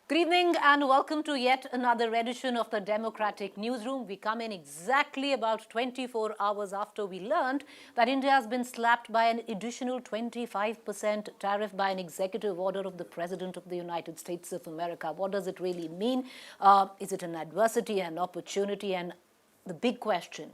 Good evening and welcome to yet another edition of the Democratic Newsroom. We come in exactly about 24 hours after we learned that India has been slapped by an additional 25% tariff by an executive order of the President of the United States of America. What does it really mean? Is it an adversity, an opportunity? And the big question,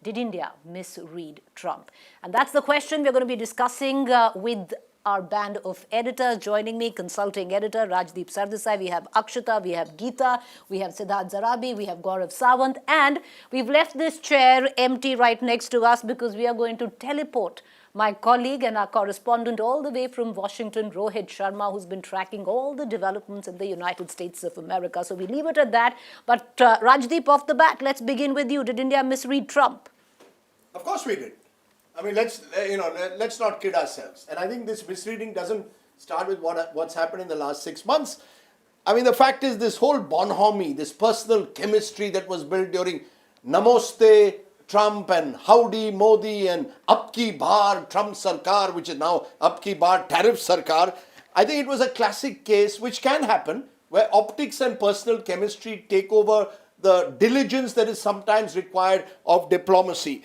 did India misread Trump? And that's the question we're going to be discussing with our band of editors. Joining me, consulting editor Rajdeep Sardesai, we have Akshita, we have Geeta, we have Siddharth Zarabi, we have Gaurav Sawant, and we've left this chair empty right next to us because we are going to teleport my colleague and our correspondent all the way from Washington, Rohit Sharma, who's been tracking all the developments in the United States of America. So we leave it at that. But Rajdeep, off the bat, let's begin with you. Did India misread Trump? Of course we did. I mean, let's not kid ourselves. And I think this misreading doesn't start with what's happened in the last 6 months. I mean, the fact is this whole bonhomie, this personal chemistry that was built during Namaste Trump and Howdy Modi and Ab Ki Baar Trump Sarkar, which is now Ab Ki Baar Tariff Sarkar. I think it was a classic case which can happen where optics and personal chemistry take over the diligence that is sometimes required of diplomacy.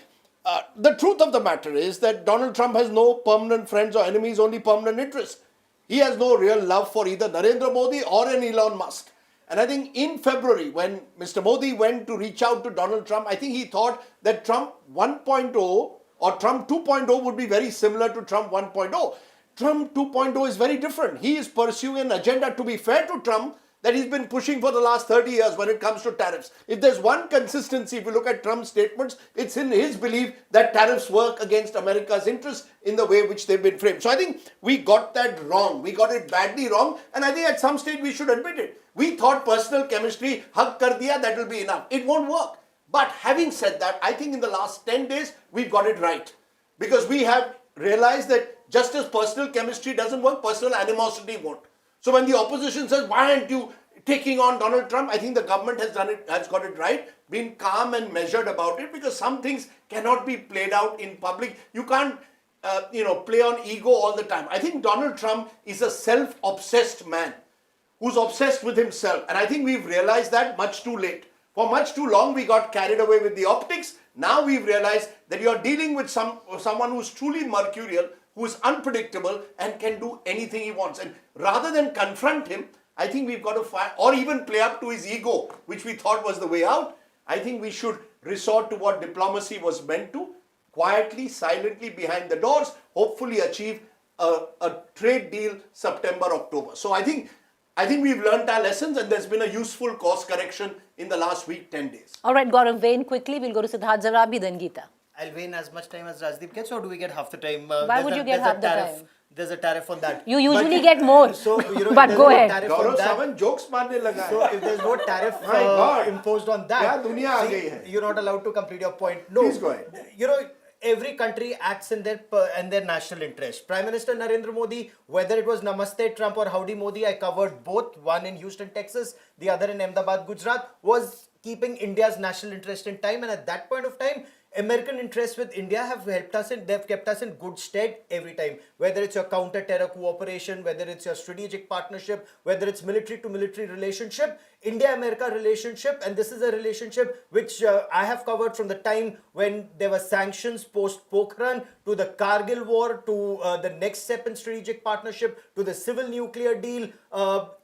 The truth of the matter is that Donald Trump has no permanent friends or enemies, only permanent interests. He has no real love for either Narendra Modi or an Elon Musk. And I think in February, when Mr. Modi went to reach out to Donald Trump, I think he thought that Trump 1.0 or Trump 2.0 would be very similar to Trump 1.0. Trump 2.0 is very different. He is pursuing an agenda, to be fair to Trump, that he's been pushing for the last 30 years when it comes to tariffs. If there's one consistency, if you look at Trump's statements, it's in his belief that tariffs work against America's interests in the way which they've been framed. So I think we got that wrong. We got it badly wrong. And I think at some stage we should admit it. We thought personal chemistry, hug kar diya, that will be enough. It won't work. But having said that, I think in the last 10 days, we've got it right. Because we have realized that just as personal chemistry doesn't work, personal animosity won't. So when the opposition says, why aren't you taking on Donald Trump? I think the government has got it right, been calm and measured about it, because some things cannot be played out in public. You can't, play on ego all the time. I think Donald Trump is a self-obsessed man who's obsessed with himself. And I think we've realized that much too late. For much too long, we got carried away with the optics. Now we've realized that you're dealing with someone who's truly mercurial, who is unpredictable and can do anything he wants. And rather than confront him, I think we've got to fight, or even play up to his ego, which we thought was the way out. I think we should resort to what diplomacy was meant to, quietly, silently, behind the doors, hopefully achieve a trade deal September, October. So I think we've learned our lessons, and there's been a useful course correction in the last week, 10 days. All right, Gaurav, Vain quickly. We'll go to Siddharth Zarabi, then Geeta. I'll wait as much time as Rajdeep gets, or do we get half the time? Why would you get half the time? There's a tariff on that. You usually get more. So, but go ahead. Gaurav Sawant jokes marne laga. So if there's no tariff imposed on that, you're not allowed to complete your point. No. Please go ahead. Every country acts in their national interest. Prime Minister Narendra Modi, whether it was Namaste Trump or Howdy Modi, I covered both. One in Houston, Texas, the other in Ahmedabad, Gujarat, was keeping India's national interest in time. And at that point of time, American interests with India have they've kept us in good stead every time. Whether it's your counter-terror cooperation, whether it's your strategic partnership, whether it's military-to-military relationship, India-America relationship, and this is a relationship which I have covered from the time when there were sanctions post-Pokhran to the Kargil war, to the next step in strategic partnership, to the civil nuclear deal.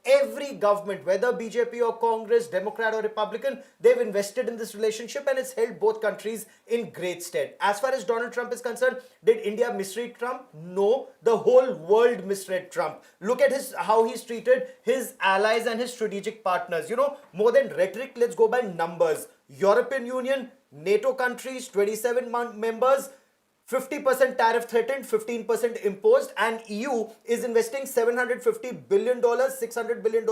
Every government, whether BJP or Congress, Democrat or Republican, they've invested in this relationship, and it's held both countries in great stead. As far as Donald Trump is concerned, did India misread Trump? No, the whole world misread Trump. Look at how he's treated his allies and his strategic partners. More than rhetoric, let's go by numbers. European Union, NATO countries, 27 members, 50% tariff threatened, 15% imposed, and EU is investing $750 billion, $600 billion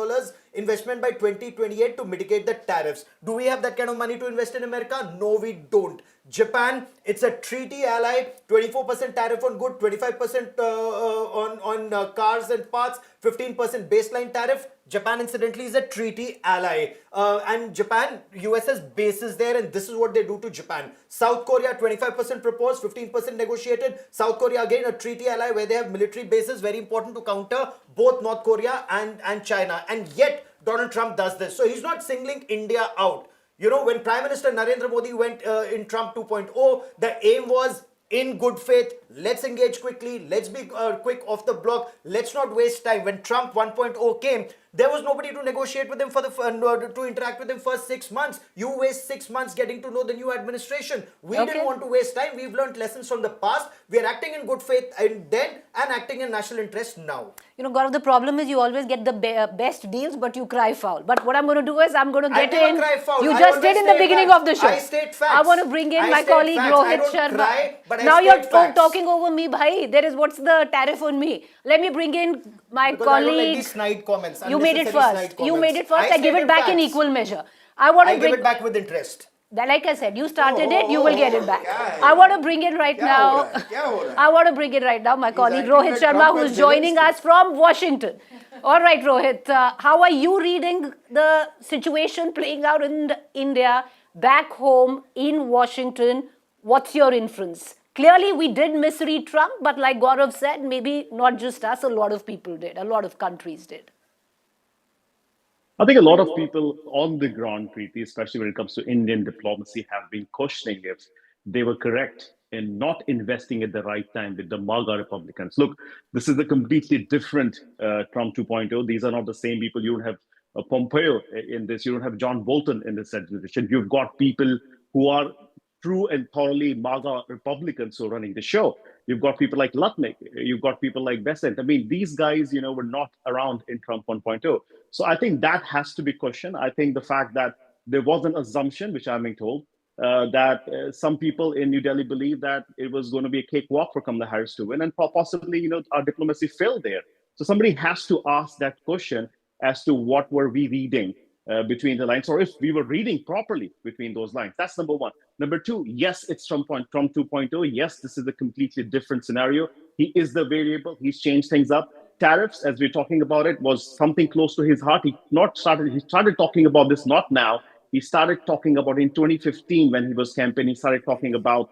investment by 2028 to mitigate the tariffs. Do we have that kind of money to invest in America? No, we don't. Japan, it's a treaty ally, 24% tariff on good, 25% on cars and parts, 15% baseline tariff. Japan, incidentally, is a treaty ally. And Japan, US has bases there, and this is what they do to Japan. South Korea, 25% proposed, 15% negotiated. South Korea, again, a treaty ally where they have military bases, very important to counter both North Korea and China. And yet, Donald Trump does this. So he's not singling India out. You know, when Prime Minister Narendra Modi went in Trump 2.0, the aim was in good faith, let's engage quickly, let's be quick off the block, let's not waste time. When Trump 1.0 came, there was nobody to negotiate with him to interact with him for 6 months. You waste 6 months getting to know the new administration. We didn't want to waste time. We've learned lessons from the past. We are acting in good faith and acting in national interest now. You know, Gaurav, the problem is you always get the best deals, but you cry foul. But what I'm going to do is I'm going to get in. Cry foul. You just did in the beginning of the show. I state facts. I want to bring in my colleague Rohit Sharma. Cry, but now you're talking over me, bhai. What's the tariff on me? Let me bring in my colleague. I don't like these snide comments. You made it first. You made it first. I give it back in equal measure. I give it back with interest. Like I said, you started it, you will get it back. I want to bring in right now. I want to bring in right now my colleague Rohit Sharma, who's joining us from Washington. All right, Rohit, how are you reading the situation playing out in India, back home in Washington? What's your inference? Clearly, we did misread Trump, but like Gaurav said, maybe not just us, a lot of people did, a lot of countries did. I think a lot of people on the ground, Preeti, especially when it comes to Indian diplomacy, have been questioning if they were correct in not investing at the right time with the MAGA Republicans. Look, this is a completely different Trump 2.0. These are not the same people. You don't have Pompeo in this. You don't have John Bolton in this administration. You've got people who are true and thoroughly MAGA Republicans who are running the show. You've got people like Lutnick. You've got people like Besant. I mean, these guys, were not around in Trump 1.0. So I think that has to be questioned. I think the fact that there was an assumption, which I'm being told, that some people in New Delhi believe that it was going to be a cakewalk for Kamala Harris to win, and possibly, our diplomacy failed there. So somebody has to ask that question as to what were we reading between the lines, or if we were reading properly between those lines. That's number one. Number two, yes, it's Trump 2.0. Yes, this is a completely different scenario. He is the variable. He's changed things up. Tariffs, as we're talking about it, was something close to his heart. He started talking about this not now. He started talking about in 2015 when he was campaigning. He started talking about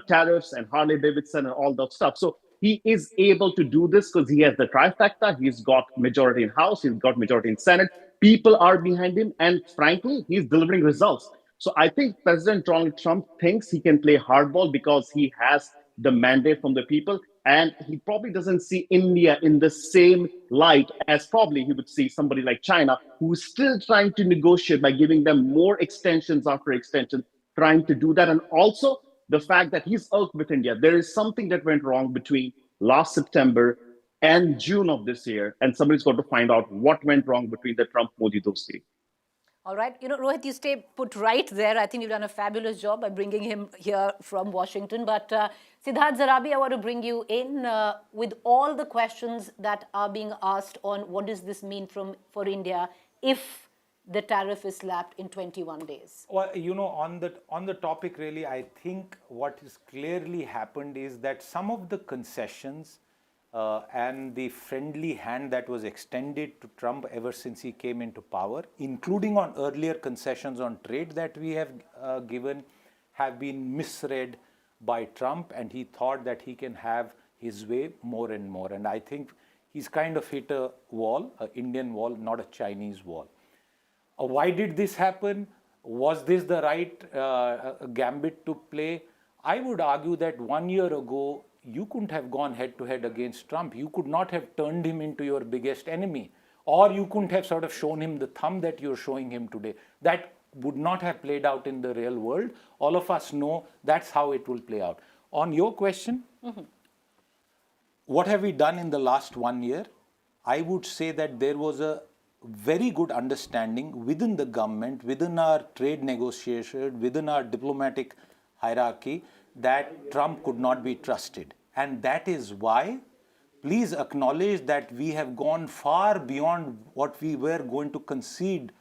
tariffs and Harley Davidson and all that stuff. So he is able to do this because he has the trifecta. He's got majority in House. He's got majority in Senate. People are behind him. And frankly, he's delivering results. So I think President Donald Trump thinks he can play hardball because he has the mandate from the people. And he probably doesn't see India in the same light as probably he would see somebody like China, who's still trying to negotiate by giving them more extensions after extension, trying to do that. And also the fact that he's out with India. There is something that went wrong between last September and June of this year. And somebody's got to find out what went wrong between the Trump-Modi dosti. All right. Rohit, you stay put right there. I think you've done a fabulous job by bringing him here from Washington. But Siddharth Zarabi, I want to bring you in with all the questions that are being asked on what does this mean for India if the tariff is slapped in 21 days. Well, on the topic, really, I think what has clearly happened is that some of the concessions and the friendly hand that was extended to Trump ever since he came into power, including on earlier concessions on trade that we have given, have been misread by Trump, and he thought that he can have his way more and more. And I think he's kind of hit a wall, an Indian wall, not a Chinese wall. Why did this happen? Was this the right gambit to play? I would argue that 1 year ago, you couldn't have gone head-to-head against Trump. You could not have turned him into your biggest enemy. Or you couldn't have sort of shown him the thumb that you're showing him today. That would not have played out in the real world. All of us know that's how it will play out. On your question, what have we done in the last 1 year? I would say that there was a very good understanding within the government, within our trade negotiation, within our diplomatic hierarchy, that Trump could not be trusted. And that is why, please acknowledge that we have gone far beyond what we were going to concede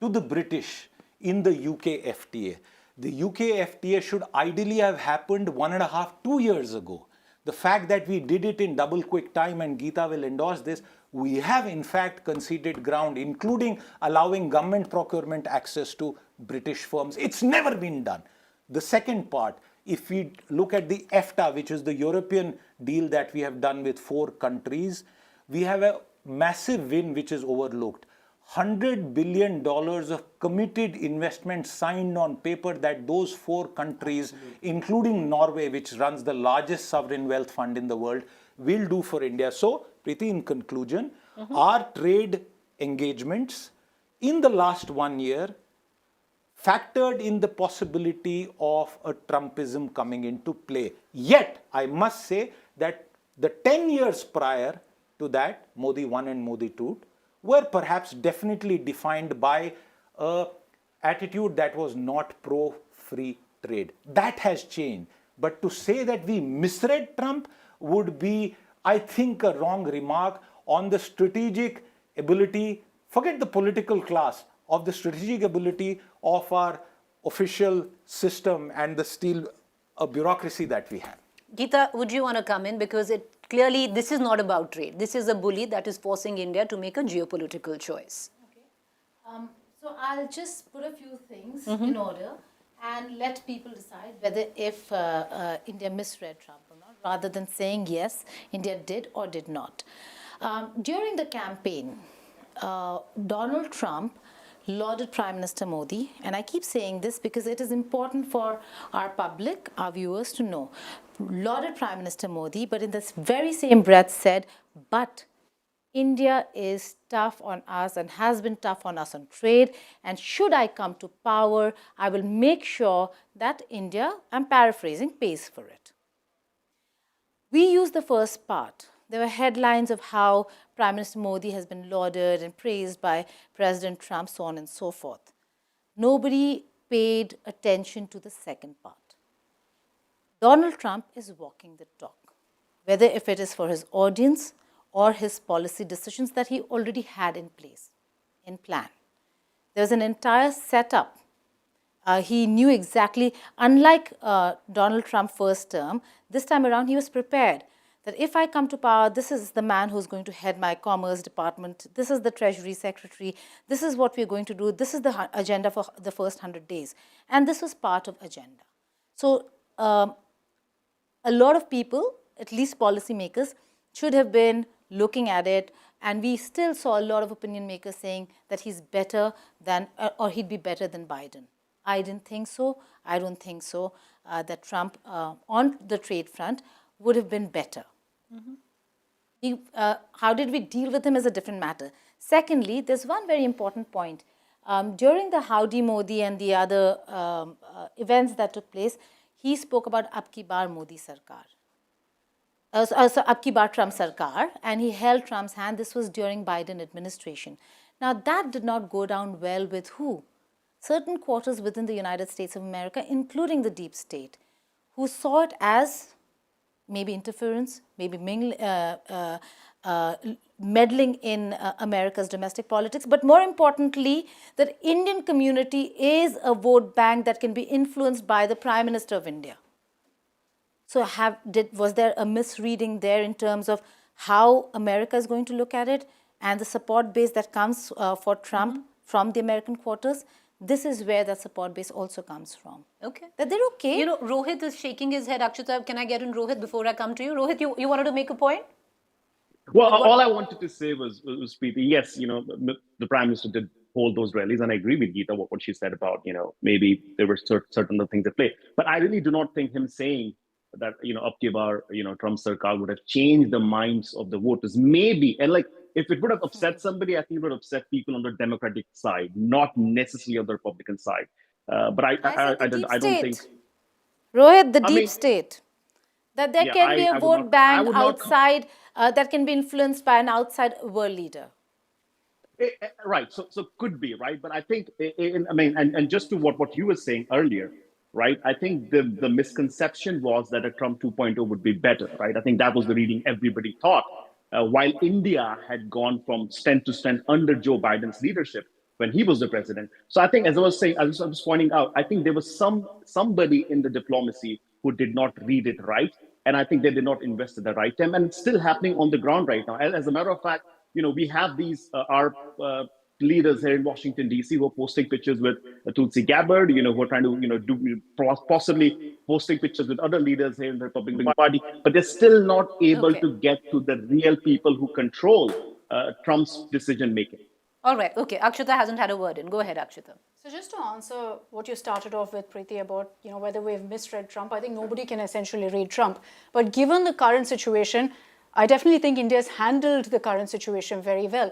to the British in the UK FTA. The UK FTA should ideally have happened 1.5, 2 years ago. The fact that we did it in double quick time, and Geeta will endorse this, we have in fact conceded ground, including allowing government procurement access to British firms. It's never been done. The second part, if we look at the EFTA, which is the European deal that we have done with 4 countries, we have a massive win which is overlooked. $100 billion of committed investment signed on paper that those four countries, including Norway, which runs the largest sovereign wealth fund in the world, will do for India. So, Preeti, in conclusion, our trade engagements in the last 1 year factored in the possibility of a Trumpism coming into play. Yet, I must say that the 10 years prior to that, Modi 1 and Modi 2, were perhaps definitely defined by an attitude that was not pro-free trade. That has changed. But to say that we misread Trump would be, I think, a wrong remark on the strategic ability, forget the political class, of the strategic ability of our official system and the still bureaucracy that we have. Geeta, would you want to come in? Because clearly this is not about trade. This is a bully that is forcing India to make a geopolitical choice. Okay. So I'll just put a few things in order and let people decide whether if India misread Trump or not, rather than saying yes, India did or did not. During the campaign, Donald Trump lauded Prime Minister Modi, and I keep saying this because it is important for our public, our viewers to know. Lauded Prime Minister Modi, but in this very same breath said, but India is tough on us and has been tough on us on trade, and should I come to power, I will make sure that India, I'm paraphrasing, pays for it. We use the first part. There were headlines of how Prime Minister Modi has been lauded and praised by President Trump, so on and so forth. Nobody paid attention to the second part. Donald Trump is walking the talk, whether if it is for his audience or his policy decisions that he already had in place, in plan. There's an entire setup. He knew exactly, unlike Donald Trump's first term, this time around he was prepared that if I come to power, this is the man who's going to head my commerce department, this is the treasury secretary, this is what we're going to do, this is the agenda for the first 100 days. And this was part of agenda. So a lot of people, at least policymakers, should have been looking at it, and we still saw a lot of opinion makers saying that he's better than, or he'd be better than Biden. I didn't think so. I don't think so, that Trump on the trade front would have been better. How did we deal with him is a different matter. Secondly, there's one very important point. During the Howdy Modi and the other events that took place, he spoke about Ab Ki Baar Modi Sarkar. So Ab Ki Baar Trump Sarkar, and he held Trump's hand. This was during Biden administration. Now that did not go down well with who? Certain quarters within the United States of America, including the deep state, who saw it as maybe interference, maybe meddling in America's domestic politics, but more importantly, that Indian community is a vote bank that can be influenced by the Prime Minister of India. So was there a misreading there in terms of how America is going to look at it and the support base that comes for Trump from the American quarters? This is where that support base also comes from. Okay. That they're okay. You know, Rohit is shaking his head. Akshita, can I get in Rohit before I come to you? Rohit, you wanted to make a point? Well, all I wanted to say was Preeti, yes, the Prime Minister did hold those rallies, and I agree with Geeta what she said about, maybe there were certain other things at play. But I really do not think him saying that, Ab Ki Baar, Trump Sarkar would have changed the minds of the voters. Maybe, and if it would have upset somebody, I think it would have upset people on the Democratic side, not necessarily on the Republican side. But I don't think. Rohit, the deep state. That there can be a vote bank outside that can be influenced by an outside world leader. Right. So could be, right? But I think, and just to what you were saying earlier, right? I think the misconception was that a Trump 2.0 would be better, right? I think that was the reading everybody thought. While India had gone from strength to strength under Joe Biden's leadership when he was the president. So I think, as I was saying, I was pointing out, I think there was somebody in the diplomacy who did not read it right. And I think they did not invest at the right time. And it's still happening on the ground right now. As a matter of fact, we have these, our leaders here in Washington, D.C., who are posting pictures with Tulsi Gabbard, who are trying to, do possibly posting pictures with other leaders here in the Republican Party. But they're still not able to get to the real people who control Trump's decision making. All right. Okay. Akshita hasn't had a word in. Go ahead, Akshita. So just to answer what you started off with, Preeti, about whether we've misread Trump, I think nobody can essentially read Trump. But given the current situation, I definitely think India's handled the current situation very well.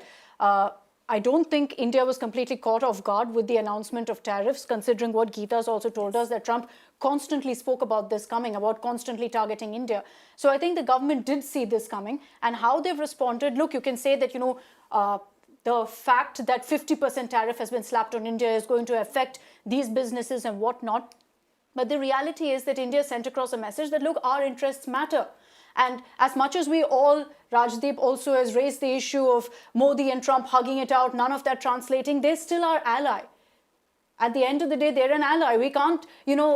I don't think India was completely caught off guard with the announcement of tariffs, considering what Geeta's also told us, that Trump constantly spoke about this coming, about constantly targeting India. So I think the government did see this coming, and how they've responded. Look, you can say that, the fact that 50% tariff has been slapped on India is going to affect these businesses and whatnot. But the reality is that India sent across a message that, look, our interests matter. And as much as we all, Rajdeep also has raised the issue of Modi and Trump hugging it out, none of that translating, they're still our ally. At the end of the day, they're an ally. We can't,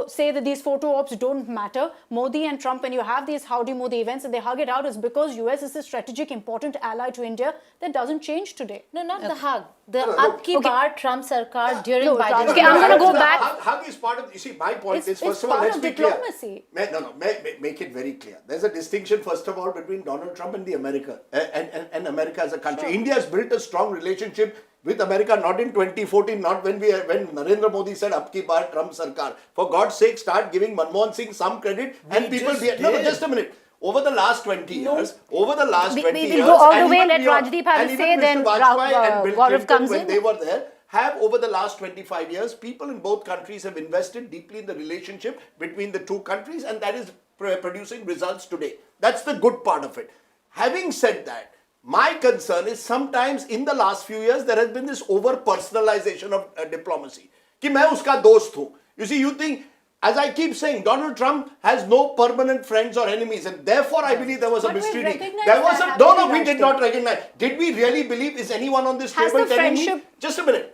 say that these photo ops don't matter. Modi and Trump, when you have these Howdy Modi events and they hug it out, is because US is a strategic, important ally to India that doesn't change today. No, not the hug. The Ab Ki Baar Trump Sarkar during No, Biden's. Okay, I'm going to go back. Hug is part of, you see, my point It's is, first of part all, let's of be diplomacy. clear. Make it very clear. There's a distinction, first of all, between Donald Trump and America, and America as a country. India has built a strong relationship with America, not in 2014, not when Narendra Modi said, Ab ki baar Trump Sarkar. For God's sake, start giving Manmohan Singh some credit and people... No, just a minute. Over the last 20 years, We will go all the and way, even let beyond, Rajdeep have and a even say, Mr. then Vajpayee and Bill Gaurav Clinton, comes when in. they were there, have over the last 25 years, people in both countries have invested deeply in the relationship between the two countries, and that is producing results today. That's the good part of it. Having said that, my concern is sometimes in the last few years, there has been this over-personalization of diplomacy. Ki main uska dost hu. You see, you think, as I keep saying, Donald Trump has no permanent friends or enemies, and therefore I believe there was a But we misreading. recognize There was that a no, happening, we did Rajdeep. not recognize. Did we really believe? Is anyone on this Has table the telling me? friendship- Just a minute.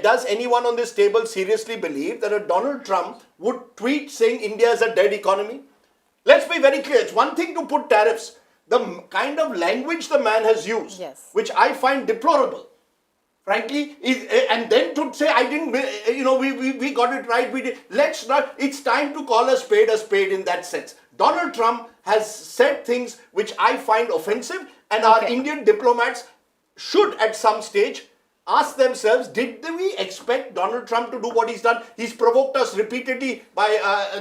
Does anyone on this table seriously believe that a Donald Trump would tweet saying India is a dead economy? Let's be very clear. It's one thing to put tariffs. The kind of language the man has used, Yes. which I find deplorable, frankly, and then to say I didn't, we got it right. We did. Let's not. It's time to call a spade in that sense. Donald Trump has said things which I find offensive, and our Indian diplomats should, at some stage, ask themselves, did we expect Donald Trump to do what he's done? He's provoked us repeatedly by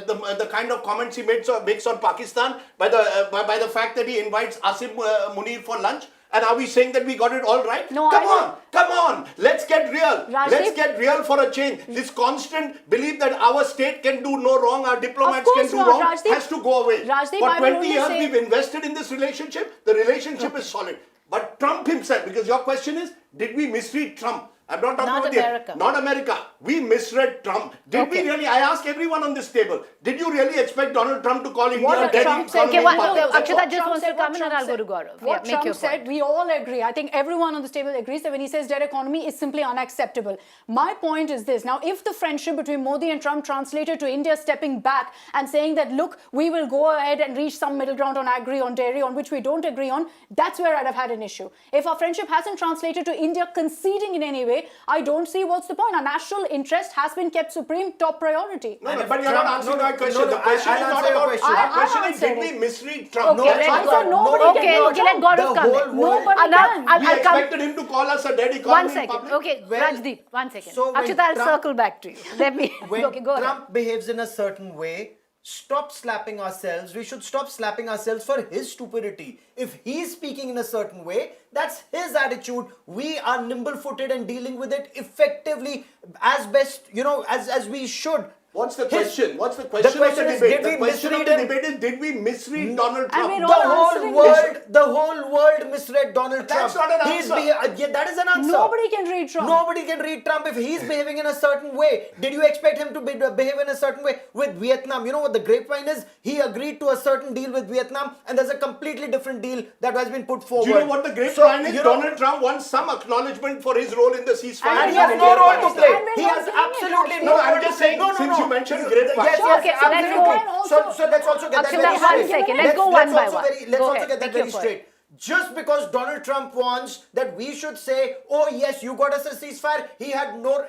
the kind of comments he makes on Pakistan, by the fact that he invites Asim Munir for lunch. And are we saying that we got it all right? No, come on. Let's get real. Rajdeep- Let's get real for a change. This constant belief that our state can do no wrong, our diplomats can course do not, wrong, Rajdeep. has to go away. Rajdeep, For I will 20 only years, say- we've invested in this relationship. The relationship is solid. But Trump himself, because your question is, did we misread Trump? I'm not talking Not about America. Not America. We misread Trump. Did we really? I ask everyone on this table. Did you really expect Donald Trump to call India a dead Trump said- economy? Okay, in no, public? Akshita just Trump wants to said, come what in and Trump I'll go to said- Gaurav. What Yeah, make Trump your said, point. we all agree. I think everyone on this table agrees that when he says dead economy is simply unacceptable. My point is this. Now, if the friendship between Modi and Trump translated to India stepping back and saying that, look, we will go ahead and reach some middle ground on agri, on dairy, on which we don't agree on, that's where I'd have had an issue. If our friendship hasn't translated to India conceding in any way, I don't see what's the point. Our national interest has been kept supreme, top priority. No, but you're not answering my question. The question is I'll not answer your about... question. Our question is, answered did we it. misread Trump? Okay, That's let's my go. point. Nobody Okay, can okay, let Gaurav The come whole in. world- Nobody Now, can. I'll We come. expected him to call us a dead economy One in second. public. Okay, Well, Rajdeep, 1 second. so when Akshita, I'll Trump- circle back to you. Let me. When Okay, go ahead. Trump behaves in a certain way, stop slapping ourselves. We should stop slapping ourselves for his stupidity. If he's speaking in a certain way, that's his attitude. We are nimble-footed and dealing with it effectively as best, as we should. What's the His- question? What's the question question of the is, debate? did The we question of misread the him? debate is, did we misread Donald Trump? we're The all whole answering world, the whole world misread Donald Trump. That's not an He's answer. yeah, that is an answer. Nobody can read Trump. Nobody can read Trump if he's behaving in a certain way. Did you expect him to behave in a certain way with Vietnam? You know what the grapevine is? He agreed to a certain deal with Vietnam, and there's a completely different deal that has been put forward. Do you know what the grapevine is? Donald Trump wants some acknowledgement for his role in the ceasefire. And he And has we're no not role to doing play. it. He has absolutely No, no I'm role just to play. saying, since you mentioned grapevine. Yes, Okay, yes, let's absolutely. go. So let's also get that Akshita, very one straight. second. Let's go one by also one. Let's Go also ahead. get that Make your very point. straight. Just because Donald Trump wants that we should say, oh yes, you got us a ceasefire, he had no,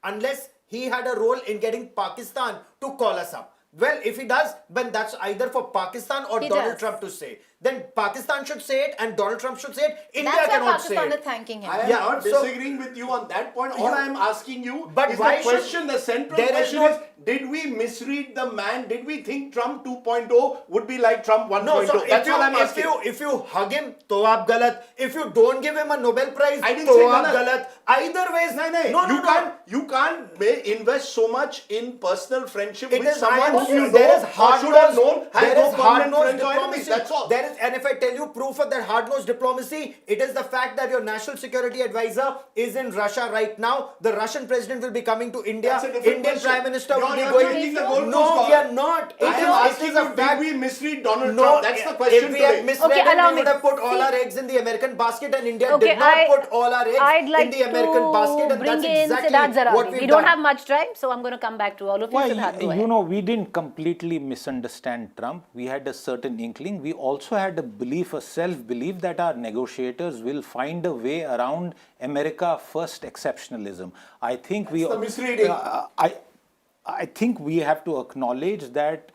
unless he had a role in getting Pakistan to call us up. Well, if he does, then that's either for Pakistan or He Donald does. Trump to say. then Pakistan should say it and Donald Trump should say it. India That's why cannot say Pakistan it. is thanking him. I am Yeah, not so- disagreeing with you on that point. All I am asking you But is why the question, the central there is question no- is, did we misread the man? Did we think Trump 2.0 would be like Trump 1.0? No, so That's all I'm asking. if you hug him, to aap galat. If you don't give him a Nobel Prize, I didn't to say aap galat. galat. Either ways, You can't invest so much in personal friendship It with is someone hard. who you There know is or hard should have nose- known has there no is permanent hard-nosed friends or enemies. diplomacy. That's all. There is, and if I tell you proof of that hard-nosed diplomacy, it is the fact that your national security advisor is in Russia right now. The Russian president will be coming to India. That's a different Indian question. Prime Minister will be You're going. changing the goalpost, No, we Gaurav. are not. I It am is- asking it is a you, did fact. we misread Donald No, Trump? That's the question if we today. had misread Okay, him, allow we would me. have put all See- our eggs in the American basket, and India Okay, did not put all our eggs I'd like in the American to basket, and bring that's in exactly Siddharth Zarani. what we've We don't done. have much time, so I'm going to come back to all of you. Well, Siddharth, go you ahead. know, we didn't completely misunderstand Trump. We had a certain inkling. We also had a belief, a self-belief that our negotiators will find a way around America first exceptionalism. I think we. the misreading. I think we have to acknowledge that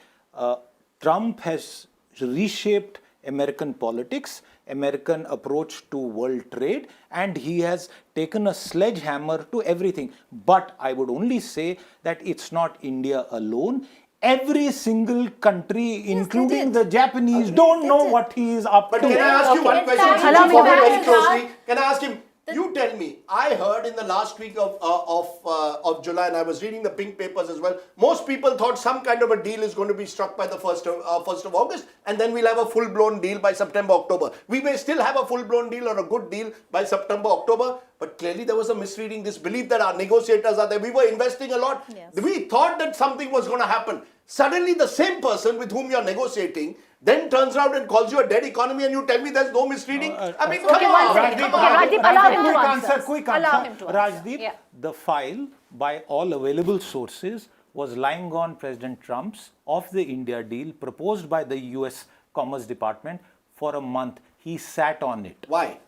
Trump has reshaped American politics, American approach to world trade, and he has taken a sledgehammer to everything. But I would only say that it's not India alone. Every single country, including the Japanese, don't know what he is up But to. can I ask you one In question? fact, Since allow you me follow to very ask closely, can I ask him? You tell me. I heard in the last week of July, and I was reading the pink papers as well. Most people thought some kind of a deal is going to be struck by the 1st of August, and then we'll have a full-blown deal by September, October. We may still have a full-blown deal or a good deal by September, October, but clearly there was a misreading. This belief that our negotiators are there. We were investing a lot. Yes. We thought that something was going to happen. Suddenly, the same person with whom you're negotiating then turns around and calls you a dead economy, and you tell me there's no misreading? I mean, come Okay, one on. second. Come Okay, on. Rajdeep, allow him to quick answer. quick Allow answer. him to answer. Rajdeep, Yeah. the file by all available sources was lying on President Trump's of the India deal proposed by the U.S. Commerce Department for a month. He sat on it. Why?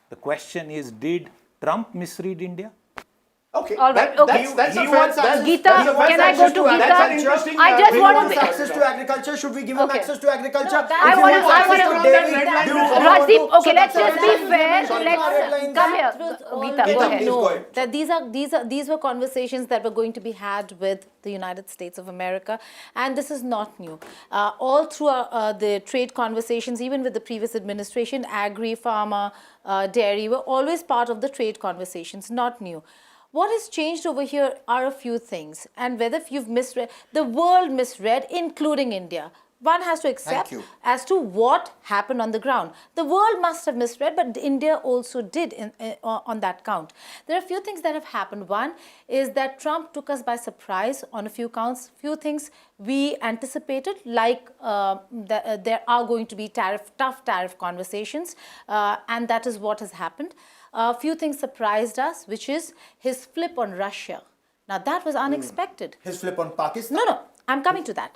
The question is, did Trump misread India? Okay. All right, okay. That's He a fair. wants that's- Geeta, that's a fair can I go access to That's Geeta? an interesting. I just He want to wants be- access to agriculture. Should we give him Okay. access to agriculture? No, that- If I he wanna- wants I access wanna- to no, dairy, red line do to you follow. want Rajdeep, to- okay, let's So just that's be fine. fair. Sorry, Let's red lines. come here. That was Geeta, already go ahead. please go ahead. That these were conversations that were going to be had with the United States of America, and this is not new. All through the trade conversations, even with the previous administration, agri, pharma, dairy were always part of the trade conversations, not new. What has changed over here are a few things, and whether you've misread, the world misread, including India. One has to accept you. as to what happened on the ground. The world must have misread, but India also did on that count. There are a few things that have happened. One is that Trump took us by surprise on a few counts. Few things we anticipated, like there are going to be tough tariff conversations, and that is what has happened. A few things surprised us, which is his flip on Russia. Now that was unexpected. His flip on Pakistan. No, I'm coming to that.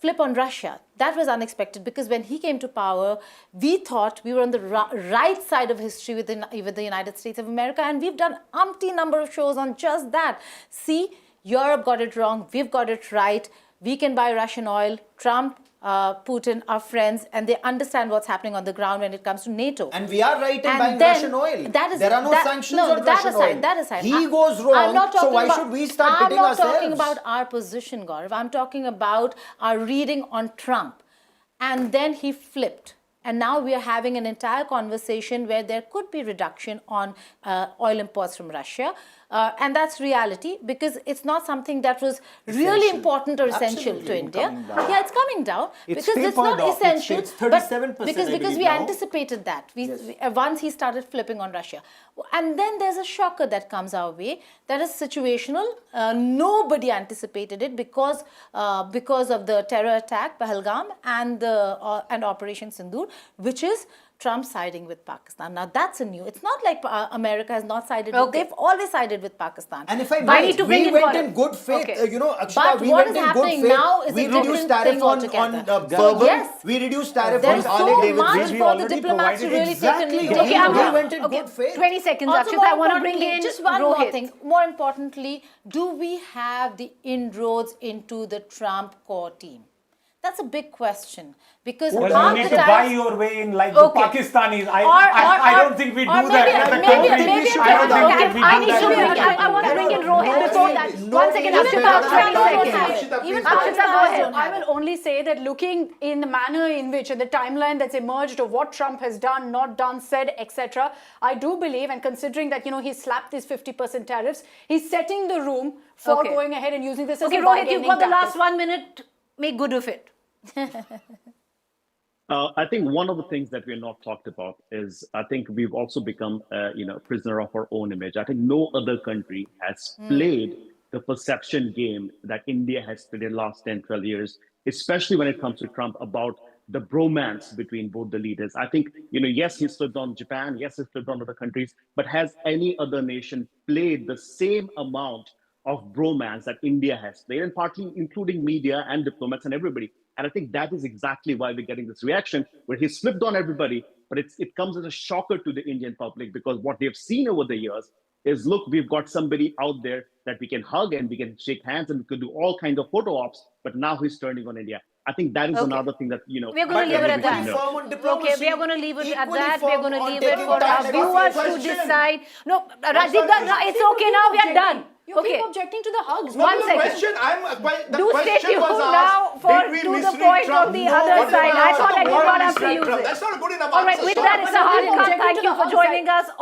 Flip on Russia. That was unexpected because when he came to power, we thought we were on the right side of history with the United States of America, and we've done umpty number of shows on just that. See, Europe got it wrong, we've got it right. We can buy Russian oil. Trump, Putin are friends, and they understand what's happening on the ground when it comes to NATO. And we are right in And buying then Russian oil. that is- There are no that- sanctions no, on that Russian aside, oil. That aside, He goes wrong, I'm not so talking why about- should we start hitting I'm ourselves? not talking about our position, Gaurav. I'm talking about our reading on Trump. And then he flipped. And now we are having an entire conversation where there could be reduction on oil imports from Russia. And that's reality because it's not something that was really important or essential to India. coming down. Yeah, it's coming down It's because it's tapered not off. essential. It's but 37%, because I because we believe now. anticipated that. Once he started flipping on Russia. And then there's a shocker that comes our way that is situational. Nobody anticipated it because of the terror attack, Pahalgam, and Operation Sindoor, which is Trump siding with Pakistan. Now that's a new. It's not like America has not sided. Okay. They've always sided with Pakistan. And if I But I need might, to bring we in went Gaurav. in good faith. Okay. Akshita, But we what went is in good happening faith. now is we a reduced different tariff thing on altogether. bourbon. Yes. We reduced tariff There on is Harley so Davidson. much for the diplomats to really Exactly. take Okay, in. we went in Okay, good faith. 20 seconds, Also, Akshita. I more want to bring importantly, in just one more Rohit. thing. More importantly, do we have the inroads into the Trump core team? That's a big question because Well, half you need the to buy tariffs- your way in like Okay. the Pakistanis. I Or- don't think we do or that maybe- as a maybe- country. maybe- I don't think okay, that we I do need that to as a bring, country. I want to bring in Rohit before that. One second, Nobody- Akshita, nobody- 20 nobody- seconds. nobody- Even nobody- Akshita, go ahead. I will only say that looking in the manner in which, in the timeline that's emerged of what Trump has done, not done, said, etc., I do believe, and considering that, he slapped these 50% tariffs, he's setting the room for Okay. going ahead and using this as Okay, a Rohit, you've bargaining got the tactic. last 1 minute. Make good of it. I think one of the things that we're not talked about is I think we've also become, prisoner of our own image. I think no other country has played the perception game that India has played in the last 10, 12 years, especially when it comes to Trump about the bromance between both the leaders. I think, yes, he stood on Japan, yes, he stood on other countries, but has any other nation played the same amount of bromance that India has played, and partly including media and diplomats and everybody? And I think that is exactly why we're getting this reaction where he's flipped on everybody, but it comes as a shocker to the Indian public because what they've seen over the years is, look, we've got somebody out there that we can hug and we can shake hands and we can do all kinds of photo ops, but now he's turning on India. I think that is Okay. another thing that, We're going to leave it at that. Okay, we are going to leave it at that. We're going to leave it for our viewers to decide. No, Radhika, it's okay now. We are done. You Okay. keep objecting to the hugs. No, One the second. question, the Do stay question tuned was now asked, for did we to the misread point Trump? of the No, other what side. I about thought I the did word not have to misread use Trump? it. That's not a good enough All right, answer. with Stop. that, it's a hard cut. Thank you for joining us.